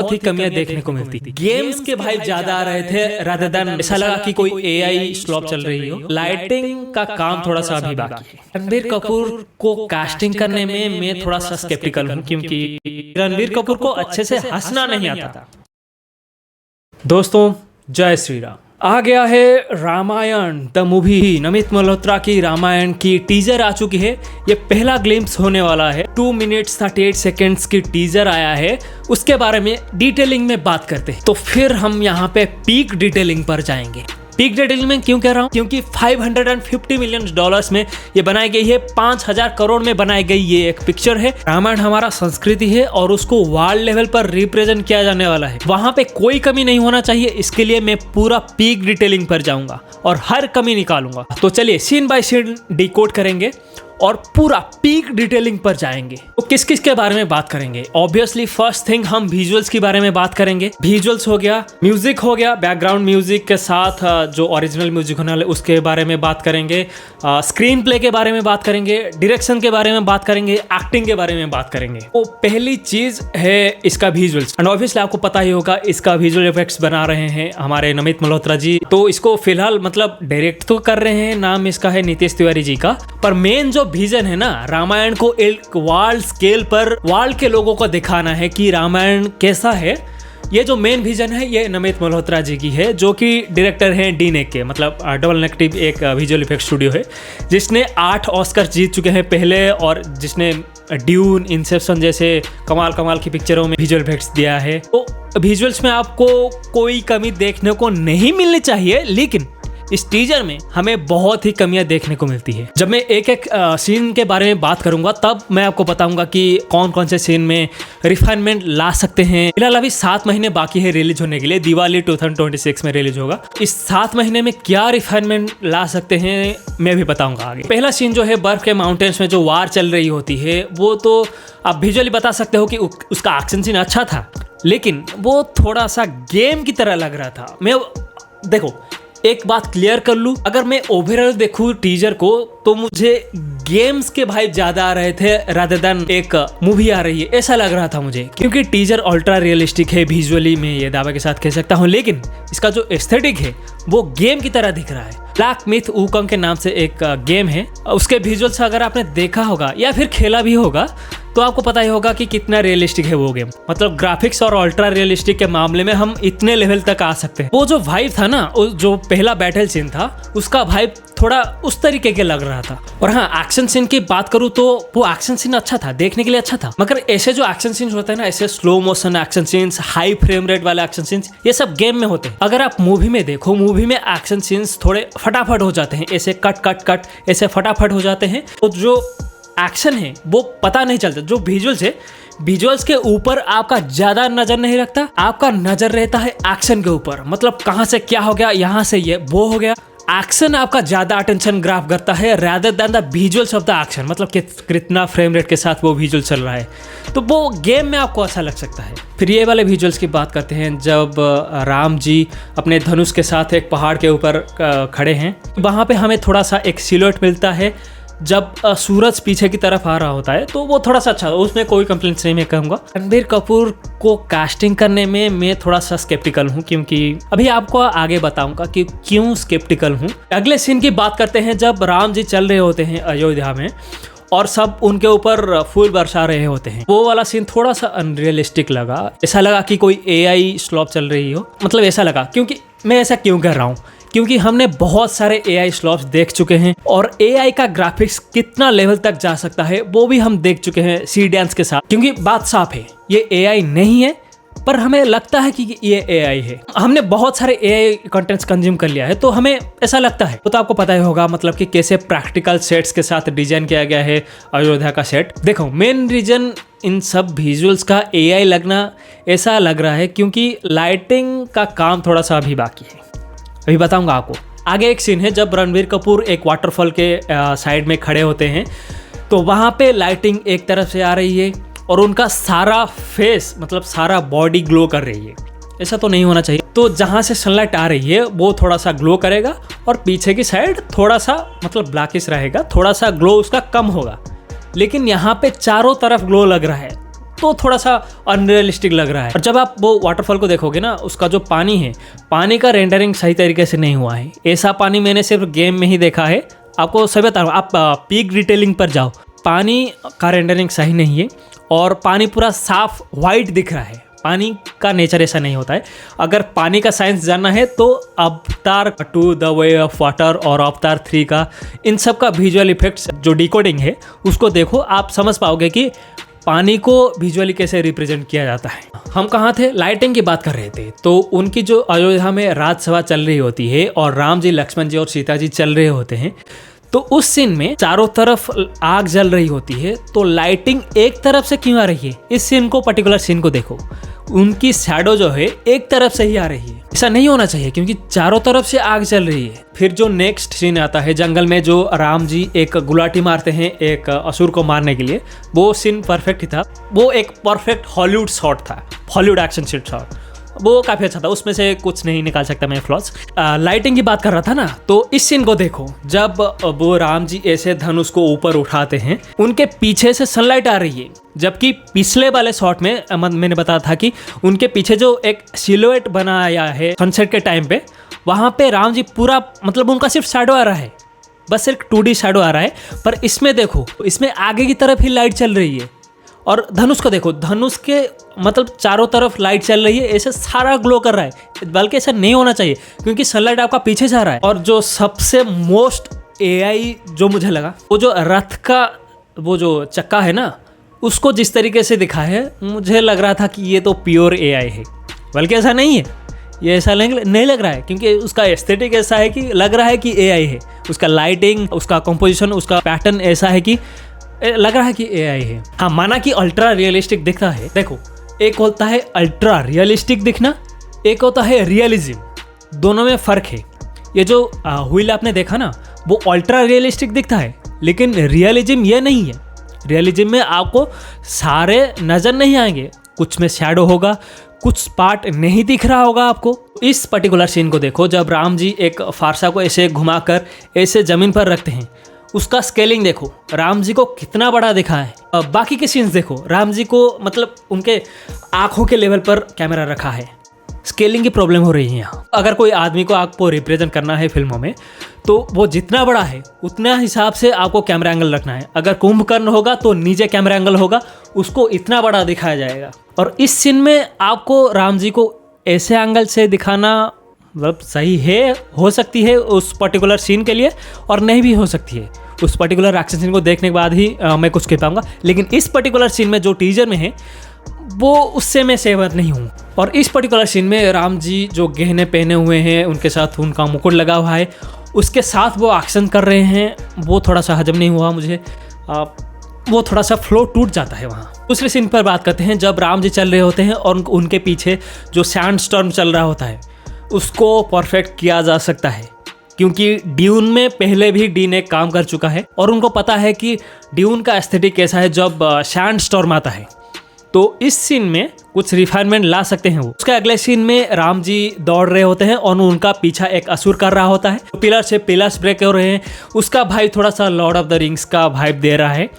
बहुत ही कमियां देखने को मिलती थी। गेम्स के भाई ज्यादा आ रहे थे रादर देन ऐसा लगा कि कोई एआई स्लॉप चल रही हो। लाइटिंग का काम थोड़ा सा अभी बाकी है। रणबीर कपूर को कास्टिंग करने में मैं थोड़ा सा स्केप्टिकल हूँ क्योंकि रणबीर कपूर को अच्छे से हंसना नहीं आता। दोस्तों जय श्री राम। आ गया है रामायण द मूवी। नमित मल्होत्रा की रामायण की टीजर आ चुकी है। ये पहला ग्लिम्स होने वाला है। 2 मिनट्स 38 सेकेंड्स की टीजर आया है। उसके बारे में डिटेलिंग में बात करते हैं। तो फिर हम यहाँ पे पीक डिटेलिंग पर जाएंगे। पीक डिटेलिंग में क्यों कह रहा हूँ? क्योंकि $550 मिलियन में ये बनाई गई है। 5000 करोड़ में बनाई गई ये एक पिक्चर है। रामायण हमारा संस्कृति है और उसको वर्ल्ड लेवल पर रिप्रेजेंट किया जाने वाला है। वहां पे कोई कमी नहीं होना चाहिए। इसके लिए मैं पूरा पीक डिटेलिंग पर जाऊंगा और हर कमी निकालूंगा। तो चलिए सीन बाय सीन डिकोड करेंगे और पूरा पीक डिटेलिंग पर जाएंगे। तो किस किस के बारे में बात करेंगे? ऑब्वियसली फर्स्ट थिंग हम विजुअल्स के बारे में बात करेंगे। विजुअल्स हो गया, म्यूजिक हो गया, बैकग्राउंड म्यूजिक के साथ जो ओरिजिनल म्यूजिक होने वाले उसके बारे में बात करेंगे, स्क्रीन प्ले के बारे में बात करेंगे, डायरेक्शन के बारे में बात करेंगे, एक्टिंग के बारे में बात करेंगे। तो पहली चीज है इसका विजुअल्स। एंड ऑब्वियसली आपको पता ही होगा इसका विजुअल इफेक्ट्स बना रहे हैं हमारे नमित मल्होत्रा जी। तो इसको फिलहाल मतलब डायरेक्ट तो कर रहे हैं, नाम इसका है नीतीश तिवारी जी का। पर मेन जो विजन है ना, रामायण को एक वर्ल्ड स्केल पर वर्ल्ड के लोगों को दिखाना है कि रामायण कैसा है। ये जो मेन विजन है ये नमित मल्होत्रा जी की है, जो कि डायरेक्टर हैं डीनेक के, मतलब डबल नेगेटिव एक विजुअल इफेक्ट स्टूडियो है जिसने 8 ऑस्कर जीत चुके हैं पहले, और जिसने ड्यून, इंसेप्शन जैसे कमाल की पिक्चरों में विजुअल इफेक्ट्स दिया है। तो विजुअल्स में आपको कोई कमी देखने को नहीं मिलनी चाहिए, लेकिन इस टीजर में हमें बहुत ही कमियां देखने को मिलती है। जब मैं एक एक सीन के बारे में बात करूंगा तब मैं आपको बताऊंगा कि कौन कौन से सीन में रिफाइनमेंट ला सकते हैं। फिलहाल अभी 7 महीने बाकी है रिलीज होने के लिए। दिवाली 2026 में रिलीज होगा। इस 7 महीने में क्या रिफाइनमेंट ला सकते हैं मैं भी बताऊंगा आगे। पहला सीन जो है बर्फ के माउंटेन्स में जो वार चल रही होती है, वो तो आप विजुअली बता सकते हो कि उसका एक्शन सीन अच्छा था, लेकिन वो थोड़ा सा गेम की तरह लग रहा था। मैं देखो एक बात क्लियर कर लूं, अगर मैं ओवरऑल देखूं टीजर को तो मुझे गेम्स के भाई ज्यादा आ रहे थे रादर देन एक मूवी आ रही है ऐसा लग रहा था मुझे। क्योंकि टीजर अल्ट्रा रियलिस्टिक है विजुअली, मैं ये दावे के साथ कह सकता हूँ, लेकिन इसका जो एस्थेटिक है वो गेम की तरह दिख रहा है। ब्लैक मिथ वुकोंग के नाम से एक गेम है, उसके विजुअल्स अगर आपने देखा होगा या फिर खेला भी होगा तो आपको पता ही होगा कि कितना रियलिस्टिक है वो गेम। मतलब ग्राफिक्स और अल्ट्रा रियलिस्टिक के मामले में हम इतने लेवल तक आ सकते हैं। वो जो वाइब था ना, जो पहला बैटल सीन था, उसका वाइब थोड़ा उस तरीके के लग रहा था। और हाँ, एक्शन सीन की बात करूँ तो वो एक्शन सीन अच्छा था, देखने के लिए अच्छा था। मगर ऐसे जो एक्शन सीन्स होते हैं ना, ऐसे slow motion action scenes, high frame rate वाले एक्शन सीन्स, ये सब गेम में होते हैं। अगर आप मूवी में देखो, मूवी में एक्शन सीन्स थोड़े फटाफट हो जाते हैं, ऐसे कट ऐसे फटाफट हो जाते हैं। तो जो एक्शन है वो पता नहीं चलता। जो विजुअल्स है, विजुअल्स के ऊपर आपका ज्यादा नजर नहीं रखता, आपका नजर रहता है एक्शन के ऊपर। मतलब कहां से क्या हो गया, यहां से ये वो हो गया। एक्शन आपका ज्यादा अटेंशन ग्राफ करता है rather than the visuals of the action. मतलब कितना फ्रेम रेट के साथ वो विजुअल चल रहा है, तो वो गेम में आपको अच्छा लग सकता है। फिर ये वाले विजुअल्स की बात करते हैं, जब राम जी अपने धनुष के साथ एक पहाड़ के ऊपर खड़े हैं, वहां पे हमें थोड़ा सा एक सिलुएट मिलता है। जब सूरज पीछे की तरफ आ रहा होता है तो वो थोड़ा सा अच्छा, उसमें कोई कंप्लेंट्स नहीं मैं कहूँगा। रणबीर कपूर को कास्टिंग करने में मैं थोड़ा सा स्केप्टिकल हूँ, क्योंकि अभी आपको आगे बताऊंगा कि क्यों स्केप्टिकल हूँ। अगले सीन की बात करते हैं, जब राम जी चल रहे होते हैं अयोध्या में और सब उनके ऊपर फूल बरसा रहे होते हैं। वो वाला सीन थोड़ा सा अनरियलिस्टिक लगा। ऐसा लगा कि कोई एआई स्लॉप चल रही हो, मतलब ऐसा लगा। क्योंकि मैं ऐसा क्यों कर रहा हूँ, क्योंकि हमने बहुत सारे एआई स्लॉप्स देख चुके हैं और एआई का ग्राफिक्स कितना लेवल तक जा सकता है वो भी हम देख चुके हैं सी डांस के साथ। क्योंकि बात साफ है, ये एआई नहीं है, पर हमें लगता है कि ये एआई है। हमने बहुत सारे एआई कंटेंट्स कंज्यूम कर लिया है तो हमें ऐसा लगता है। तो आपको पता ही होगा मतलब कि कैसे प्रैक्टिकल सेट्स के साथ डिजाइन किया गया है अयोध्या का सेट। देखो, मेन रीजन इन सब विजुअल्स का एआई लगना ऐसा लग रहा है क्योंकि लाइटिंग का काम थोड़ा सा अभी बाकी है। अभी बताऊंगा आपको। आगे एक सीन है जब रणबीर कपूर एक वाटरफॉल के साइड में खड़े होते हैं, तो वहाँ पे लाइटिंग एक तरफ से आ रही है और उनका सारा फेस, मतलब सारा बॉडी ग्लो कर रही है। ऐसा तो नहीं होना चाहिए। तो जहाँ से सनलाइट आ रही है वो थोड़ा सा ग्लो करेगा और पीछे की साइड थोड़ा सा मतलब ब्लैकिश रहेगा, थोड़ा सा ग्लो उसका कम होगा। लेकिन यहाँ पे चारों तरफ ग्लो लग रहा है। तो थोड़ा सा अनरियलिस्टिक लग रहा है। और जब आप वो वाटरफॉल को देखोगे ना, उसका जो पानी है, पानी का रेंडरिंग सही तरीके से नहीं हुआ है। ऐसा पानी मैंने सिर्फ गेम में ही देखा है। आपको सही बता रहा हूँ, आप पीक डिटेलिंग पर जाओ, पानी का रेंडरिंग सही नहीं है और पानी पूरा साफ वाइट दिख रहा है। पानी का नेचर ऐसा नहीं होता है। अगर पानी का साइंस जानना है तो अवतार 2 द वे ऑफ वाटर और अवतार 3 का, इन सब का विजुअल इफेक्ट्स जो डिकोडिंग है उसको देखो, आप समझ पाओगे कि पानी को विजुअली कैसे रिप्रेजेंट किया जाता है। हम कहाँ थे? लाइटिंग की बात कर रहे थे। तो उनकी जो अयोध्या में राजसभा चल रही होती है और राम जी, लक्ष्मण जी और सीता जी चल रहे होते हैं, तो उस सीन में चारों तरफ आग जल रही होती है, तो लाइटिंग एक तरफ से क्यों आ रही है? इस सीन को, पर्टिकुलर सीन को देखो, उनकी शैडो जो है एक तरफ से ही आ रही है। ऐसा नहीं होना चाहिए क्योंकि चारों तरफ से आग जल रही है। फिर जो नेक्स्ट सीन आता है जंगल में, जो राम जी एक गुलाटी मारते हैं एक असुर को मारने के लिए, वो सीन परफेक्ट ही था। वो एक परफेक्ट हॉलीवुड शॉट था, हॉलीवुड एक्शन शॉट, वो काफ़ी अच्छा था। उसमें से कुछ नहीं निकाल सकता मैं फ्लॉज। लाइटिंग की बात कर रहा था ना, तो इस सीन को देखो, जब वो राम जी ऐसे धनुष को ऊपर उठाते हैं, उनके पीछे से सनलाइट आ रही है, जबकि पिछले वाले शॉट में मैंने बताया था कि उनके पीछे जो एक सिलुएट बनाया है सनसेट के टाइम पे, वहाँ पे राम जी पूरा, मतलब उनका सिर्फ शैडो आ रहा है, बस एक 2D शैडो आ रहा है। पर इसमें देखो, इसमें आगे की तरफ ही लाइट चल रही है। और धनुष को देखो, धनुष के मतलब चारों तरफ लाइट चल रही है, ऐसे सारा ग्लो कर रहा है। बल्कि ऐसा नहीं होना चाहिए क्योंकि सनलाइट आपका पीछे जा रहा है। और जो सबसे मोस्ट AI जो मुझे लगा, वो जो रथ का वो जो चक्का है ना, उसको जिस तरीके से दिखा है, मुझे लग रहा था कि ये तो प्योर AI है। बल्कि ऐसा नहीं है, ये ऐसा नहीं लग रहा है क्योंकि उसका एस्थेटिक ऐसा है कि लग रहा है कि AI है। उसका लाइटिंग, उसका कंपोजिशन, उसका पैटर्न ऐसा है कि लग रहा है कि AI है। हाँ, माना कि अल्ट्रा रियलिस्टिक दिखता है। देखो, एक होता है अल्ट्रा रियलिस्टिक दिखना, एक होता है रियलिज्म। दोनों में फ़र्क है। ये जो व्हील आपने देखा ना, वो अल्ट्रा रियलिस्टिक दिखता है, लेकिन रियलिज्म ये नहीं है। रियलिज्म में आपको सारे नज़र नहीं आएंगे, कुछ में शैडो होगा, कुछ पार्ट नहीं दिख रहा होगा आपको। इस पर्टिकुलर सीन को देखो, जब राम जी एक फारसा को ऐसे घुमाकर ऐसे ज़मीन पर रखते हैं, उसका स्केलिंग देखो, राम जी को कितना बड़ा दिखा है। बाकी के सीन्स देखो, राम जी को मतलब उनके आंखों के लेवल पर कैमरा रखा है। स्केलिंग की प्रॉब्लम हो रही है यहाँ। अगर कोई आदमी को आपको रिप्रेजेंट करना है फिल्मों में, तो वो जितना बड़ा है उतना हिसाब से आपको कैमरा एंगल रखना है। अगर कुंभकर्ण होगा तो नीचे कैमरा एंगल होगा, उसको इतना बड़ा दिखाया जाएगा। और इस सीन में आपको राम जी को ऐसे एंगल से दिखाना मतलब सही है, हो सकती है उस पर्टिकुलर सीन के लिए, और नहीं भी हो सकती है। उस पर्टिकुलर एक्शन सीन को देखने के बाद ही मैं कुछ कह पाऊंगा। लेकिन इस पर्टिकुलर सीन में जो टीजर में है, वो उससे मैं सहमत नहीं हूँ। और इस पर्टिकुलर सीन में राम जी जो गहने पहने हुए हैं, उनके साथ उनका मुकुट लगा हुआ है, उसके साथ वो एक्शन कर रहे हैं, वो थोड़ा सा हजम नहीं हुआ मुझे। वो थोड़ा सा फ्लो टूट जाता है वहाँ। दूसरे सीन पर बात करते हैं, जब राम जी चल रहे होते हैं और उनके पीछे जो सैंड स्टॉर्म चल रहा होता है, उसको परफेक्ट किया जा सकता है क्योंकि ड्यून में पहले भी डी ने काम कर चुका है और उनको पता है कि ड्यून का एस्थेटिक कैसा है जब सैंड स्टॉर्म आता है। तो इस सीन में कुछ रिफाइनमेंट ला सकते हैं वो। उसके अगले सीन में राम जी दौड़ रहे होते हैं और उनका पीछा एक असुर कर रहा होता है, पिलर से पिलर्स ब्रेक हो रहे हैं। उसका भाई थोड़ा सा लॉर्ड ऑफ द रिंग्स का वाइब दे रहा है,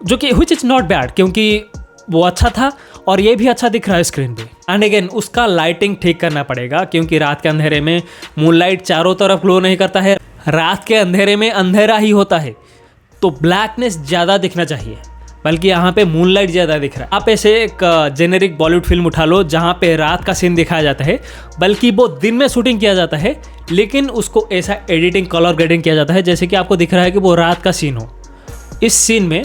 जो कि व्हिच इज नॉट बैड क्योंकि वो अच्छा था और ये भी अच्छा दिख रहा है स्क्रीन पे। एंड अगेन उसका लाइटिंग ठीक करना पड़ेगा क्योंकि रात के अंधेरे में मूनलाइट चारों तरफ ग्लो नहीं करता है। रात के अंधेरे में अंधेरा ही होता है, तो ब्लैकनेस ज़्यादा दिखना चाहिए, बल्कि यहाँ पे मूनलाइट ज़्यादा दिख रहा है। आप ऐसे एक जेनेरिक बॉलीवुड फिल्म उठा लो जहाँ पे रात का सीन दिखाया जाता है, बल्कि वो दिन में शूटिंग किया जाता है, लेकिन उसको ऐसा एडिटिंग, कलर ग्रेडिंग किया जाता है जैसे कि आपको दिख रहा है कि वो रात का सीन हो। इस सीन में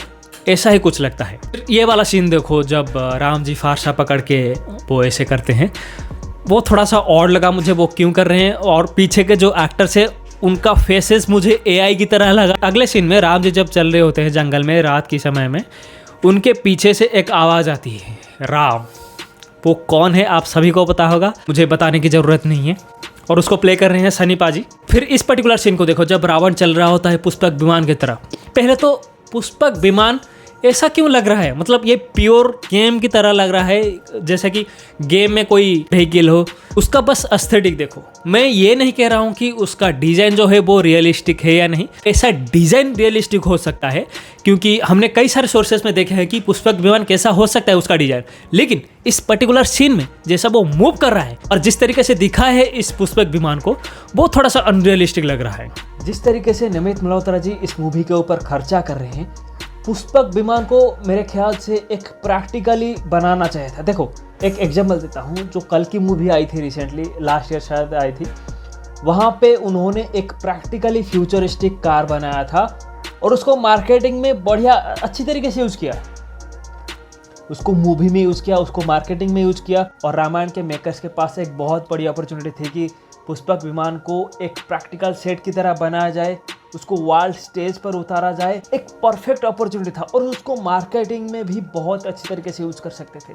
ऐसा ही कुछ लगता है। ये वाला सीन देखो, जब राम जी फारसा पकड़ के वो ऐसे करते हैं, वो थोड़ा सा ऑड लगा मुझे, वो क्यों कर रहे हैं। और पीछे के जो एक्टर्स है उनका फेसेस मुझे AI की तरह लगा। अगले सीन में राम जी जब चल रहे होते हैं जंगल में रात के समय में, उनके पीछे से एक आवाज़ आती है, राम। वो कौन है आप सभी को पता होगा, मुझे बताने की ज़रूरत नहीं है। और उसको प्ले कर रहे हैं सनी पाजी। फिर इस पर्टिकुलर सीन को देखो, जब रावण चल रहा होता है पुष्पक विमान की तरफ। पहले तो पुष्पक विमान ऐसा क्यों लग रहा है? मतलब ये प्योर गेम की तरह लग रहा है, जैसे कि गेम में कोई व्हीकल हो, उसका बस एस्थेटिक देखो। मैं ये नहीं कह रहा हूँ कि उसका डिज़ाइन जो है वो रियलिस्टिक है या नहीं। ऐसा डिज़ाइन रियलिस्टिक हो सकता है, क्योंकि हमने कई सारे सोर्सेस में देखे हैं कि पुष्पक विमान कैसा हो सकता है उसका डिज़ाइन, लेकिन इस पर्टिकुलर सीन में जैसा वो मूव कर रहा है और जिस तरीके से दिखा है इस पुष्पक विमान को, वो थोड़ा सा अनरियलिस्टिक लग रहा है। जिस तरीके से नमित मल्होत्रा जी इस मूवी के ऊपर खर्चा कर रहे हैं, पुष्पक विमान को मेरे ख्याल से एक प्रैक्टिकली बनाना चाहिए था। देखो, एक एग्जाम्पल देता हूँ, जो कल की मूवी आई थी रिसेंटली, लास्ट ईयर शायद आई थी, वहाँ पे उन्होंने एक प्रैक्टिकली फ्यूचरिस्टिक कार बनाया था और उसको मार्केटिंग में बढ़िया अच्छी तरीके से यूज़ किया। उसको मूवी में यूज़ किया, उसको मार्केटिंग में यूज़ किया। और रामायण के मेकर्स के पास एक बहुत बड़ी अपॉर्चुनिटी थी कि पुष्पक विमान को एक प्रैक्टिकल सेट की तरह बनाया जाए, उसको वर्ल्ड स्टेज पर उतारा जाए। एक परफेक्ट अपॉर्चुनिटी था और उसको मार्केटिंग में भी बहुत अच्छी तरीके से यूज़ कर सकते थे,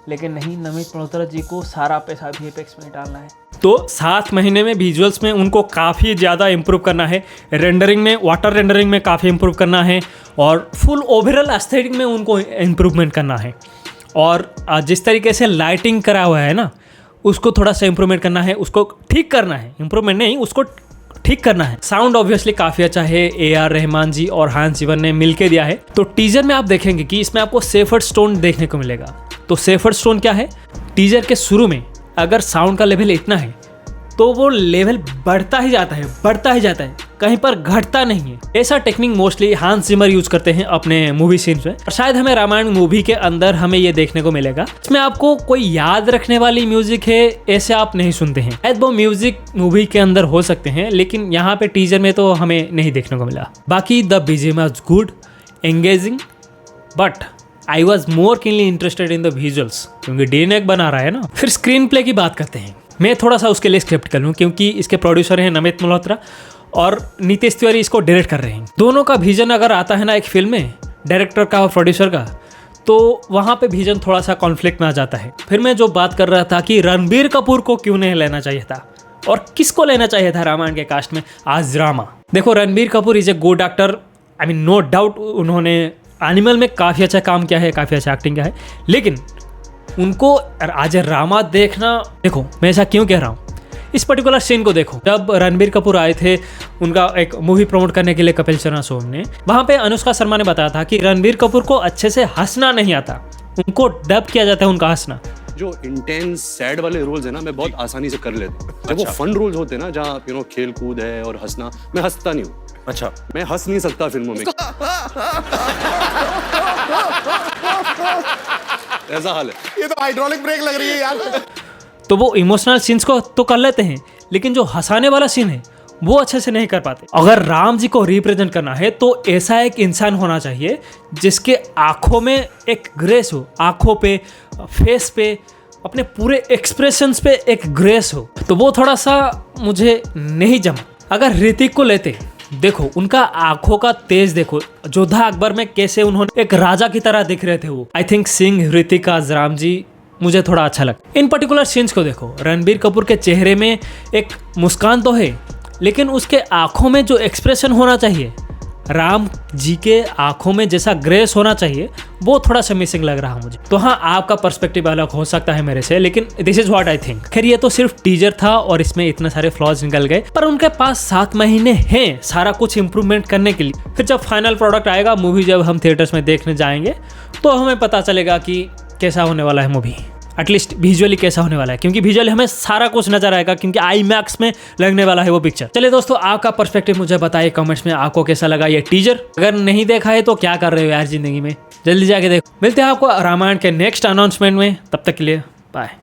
लेकिन नहीं, नमित मल्होत्रा जी को सारा पैसा वीएफएक्स में डालना है। तो 7 महीने में विजुअल्स में उनको काफ़ी ज़्यादा इम्प्रूव करना है, रेंडरिंग में, वाटर रेंडरिंग में काफ़ी इम्प्रूव करना है और फुल ओवरऑल एस्थेटिक में उनको इम्प्रूवमेंट करना है। और जिस तरीके से लाइटिंग करा हुआ है ना, उसको थोड़ा सा इम्प्रूवमेंट करना है, उसको ठीक करना है, इम्प्रूवमेंट नहीं, उसको ठीक करना है। साउंड ऑब्वियसली काफ़ी अच्छा है, ए.आर. रहमान जी और हांस जिमर ने मिलके दिया है। तो टीजर में आप देखेंगे कि इसमें आपको सेफर्ड स्टोन देखने को मिलेगा। तो सेफर्ड स्टोन क्या है? टीजर के शुरू में अगर साउंड का लेवल इतना है तो वो लेवल बढ़ता ही जाता है, बढ़ता ही जाता है, कहीं पर घटता नहीं है। ऐसा टेक्निक मोस्टली हांस जिमर यूज करते हैं अपने मूवी सीन्स में, और शायद हमें रामायण मूवी के अंदर हमें ये देखने को मिलेगा। इसमें आपको कोई याद रखने वाली म्यूजिक है ऐसे आप नहीं सुनते हैं, शायद वो म्यूजिक मूवी के अंदर हो सकते हैं, लेकिन यहाँ पे टीजर में तो हमें नहीं देखने को मिला। बाकी the BGM was good, engaging, but I was more keenly interested in the visuals, क्योंकि डीएनए बना रहा है ना। फिर स्क्रीन प्ले की बात करते हैं। मैं थोड़ा सा उसके लिए स्क्रिप्ट कर लूँ, क्योंकि इसके प्रोड्यूसर हैं नमित मल्होत्रा और नीतीश तिवारी इसको डायरेक्ट कर रहे हैं। दोनों का विजन अगर आता है ना एक फिल्म में, डायरेक्टर का और प्रोड्यूसर का, तो वहाँ पे विजन थोड़ा सा कॉन्फ्लिक्ट में आ जाता है। फिर मैं जो बात कर रहा था कि रणबीर कपूर को क्यों नहीं लेना चाहिए था और किसको लेना चाहिए था रामायण के कास्ट में आज ड्रामा। देखो, Ranbir Kapoor is a good actor, I mean no doubt, उन्होंने एनिमल में काफ़ी अच्छा काम किया है, काफ़ी अच्छा एक्टिंग किया है, लेकिन उनको आज रामा देखना, देखो मैं ऐसा क्यों कह रहा हूँ, इस पर्टिकुलर सीन को देखो। जब रणबीर कपूर आए थे उनका एक मूवी प्रमोट करने के लिए कपिल शर्मा शो में, वहाँ पे अनुष्का शर्मा ने बताया था कि रणबीर कपूर को अच्छे से हंसना नहीं आता, उनको डब किया जाता है उनका हंसना। जो इंटेंस सैड वाले रोल्स है ना, मैं बहुत आसानी से कर लेता हूँ। जब वो फन रोल्स होते हैं ना, जहाँ खेल कूद है और हंसना, मैं हंसता नहीं हूँ। अच्छा, मैं हंस नहीं सकता फिल्मों में। ऐसा हाल है। ये तो हाइड्रोलिक ब्रेक लग रही है यार। तो वो इमोशनल सीन्स को तो कर लेते हैं, लेकिन जो हंसाने वाला सीन है वो अच्छे से नहीं कर पाते। अगर राम जी को रिप्रेजेंट करना है तो ऐसा एक इंसान होना चाहिए जिसके आंखों में एक ग्रेस हो, आंखों पे, फेस पे, अपने पूरे एक्सप्रेशंस पे एक ग्रेस हो। तो वो थोड़ा सा मुझे नहीं जमा। अगर ऋतिक को लेते, देखो उनका आंखों का तेज देखो, जोधा अकबर में कैसे उन्होंने एक राजा की तरह दिख रहे थे वो। आई थिंक सिंह ऋतिक आज राम जी मुझे थोड़ा अच्छा लगा। इन पर्टिकुलर सीन्स को देखो, रणबीर कपूर के चेहरे में एक मुस्कान तो है, लेकिन उसके आंखों में जो एक्सप्रेशन होना चाहिए, राम जी के आंखों में जैसा ग्रेस होना चाहिए, वो थोड़ा सा मिसिंग लग रहा मुझे। तो हाँ, आपका पर्सपेक्टिव अलग हो सकता है मेरे से, लेकिन this is what I think. खैर, ये तो सिर्फ टीजर था और इसमें इतने सारे फ्लॉज निकल गए, पर उनके पास 7 महीने हैं सारा कुछ इंप्रूवमेंट करने के लिए। फिर जब फाइनल प्रोडक्ट आएगा, मूवी जब हम थिएटर्स में देखने जाएंगे, तो हमें पता चलेगा कि कैसा होने वाला है मूवी, एटलीस्ट विजुअली कैसा होने वाला है, क्योंकि विजुअली हमें सारा कुछ नजर आएगा, क्योंकि IMAX में लगने वाला है वो पिक्चर। चलिए दोस्तों, आपका पर्सपेक्टिव मुझे बताइए कमेंट्स में, आपको कैसा लगा ये टीजर। अगर नहीं देखा है तो क्या कर रहे हो यार जिंदगी में, जल्दी जाके देखो। मिलते हैं आपको रामायण के नेक्स्ट अनाउंसमेंट में, तब तक के लिए बाय।